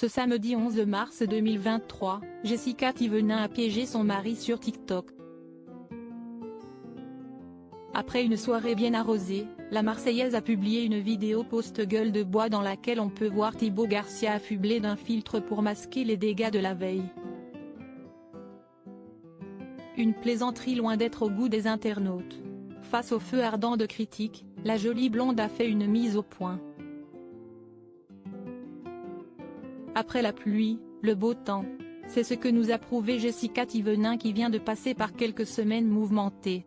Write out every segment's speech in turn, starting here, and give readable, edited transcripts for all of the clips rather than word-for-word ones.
Ce samedi 11 mars 2023, Jessica Thévenin a piégé son mari sur TikTok. Après une soirée bien arrosée, la Marseillaise a publié une vidéo post-gueule de bois dans laquelle on peut voir Thibaut Garcia affublé d'un filtre pour masquer les dégâts de la veille. Une plaisanterie loin d'être au goût des internautes. Face au feu ardent de critiques, la jolie blonde a fait une mise au point. Après la pluie, le beau temps. C'est ce que nous a prouvé Jessica Thévenin qui vient de passer par quelques semaines mouvementées.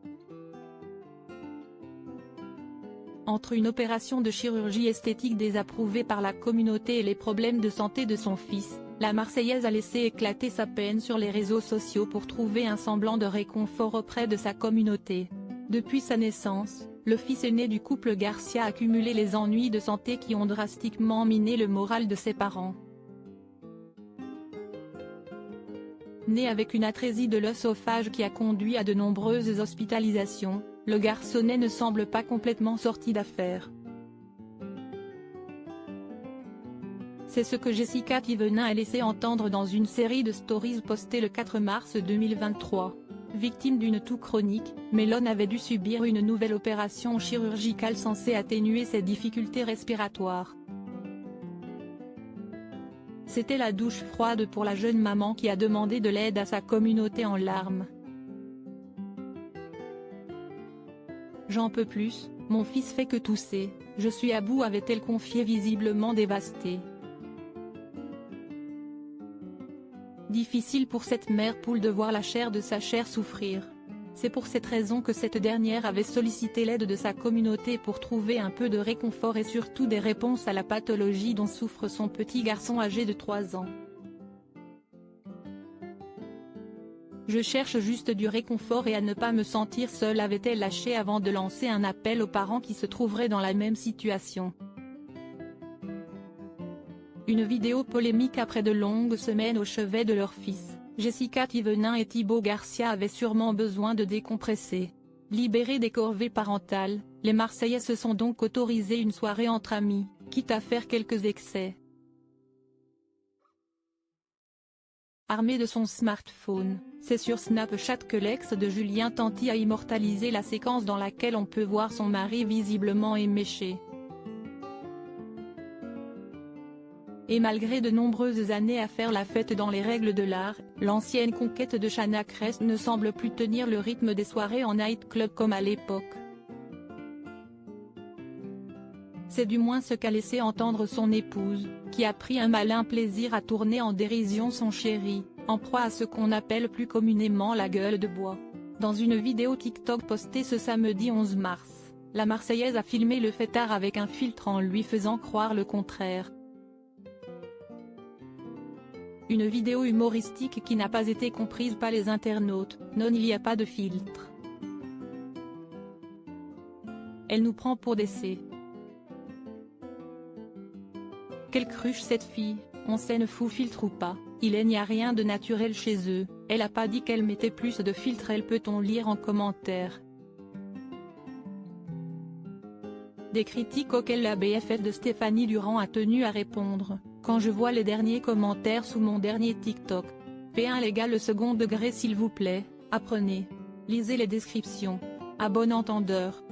Entre une opération de chirurgie esthétique désapprouvée par la communauté et les problèmes de santé de son fils, la Marseillaise a laissé éclater sa peine sur les réseaux sociaux pour trouver un semblant de réconfort auprès de sa communauté. Depuis sa naissance, le fils aîné du couple Garcia a accumulé les ennuis de santé qui ont drastiquement miné le moral de ses parents. Né avec une atrésie de l'œsophage qui a conduit à de nombreuses hospitalisations, le garçonnet ne semble pas complètement sorti d'affaire. C'est ce que Jessica Thévenin a laissé entendre dans une série de stories postées le 4 mars 2023. Victime d'une toux chronique, Mélone avait dû subir une nouvelle opération chirurgicale censée atténuer ses difficultés respiratoires. C'était la douche froide pour la jeune maman qui a demandé de l'aide à sa communauté en larmes. J'en peux plus, mon fils fait que tousser, je suis à bout, avait-elle confié visiblement dévastée. Difficile pour cette mère poule de voir la chair de sa chair souffrir. C'est pour cette raison que cette dernière avait sollicité l'aide de sa communauté pour trouver un peu de réconfort et surtout des réponses à la pathologie dont souffre son petit garçon âgé de 3 ans. Je cherche juste du réconfort et à ne pas me sentir seule, avait-elle lâché avant de lancer un appel aux parents qui se trouveraient dans la même situation. Une vidéo polémique après de longues semaines au chevet de leur fils, Jessica Thévenin et Thibaut Garcia avaient sûrement besoin de décompresser. Libérés des corvées parentales, les Marseillais se sont donc autorisés une soirée entre amis, quitte à faire quelques excès. Armé de son smartphone, c'est sur Snapchat que l'ex de Julien Tanti a immortalisé la séquence dans laquelle on peut voir son mari visiblement éméché. Et malgré de nombreuses années à faire la fête dans les règles de l'art, l'ancienne conquête de Chana Crest ne semble plus tenir le rythme des soirées en nightclub comme à l'époque. C'est du moins ce qu'a laissé entendre son épouse, qui a pris un malin plaisir à tourner en dérision son chéri, en proie à ce qu'on appelle plus communément la gueule de bois. Dans une vidéo TikTok postée ce samedi 11 mars, la Marseillaise a filmé le fêtard avec un filtre en lui faisant croire le contraire. Une vidéo humoristique qui n'a pas été comprise par les internautes, non, il n'y a pas de filtre. Elle nous prend pour des C. Quelle cruche cette fille, on s'en fout filtre ou pas, il n'y a rien de naturel chez eux, elle a pas dit qu'elle mettait plus de filtre, elle peut-on lire en commentaire. Des critiques auxquelles la BFF de Stéphanie Durand a tenu à répondre. Quand je vois les derniers commentaires sous mon dernier TikTok. P1 les gars, le second degré s'il vous plaît, apprenez. Lisez les descriptions. À bon entendeur.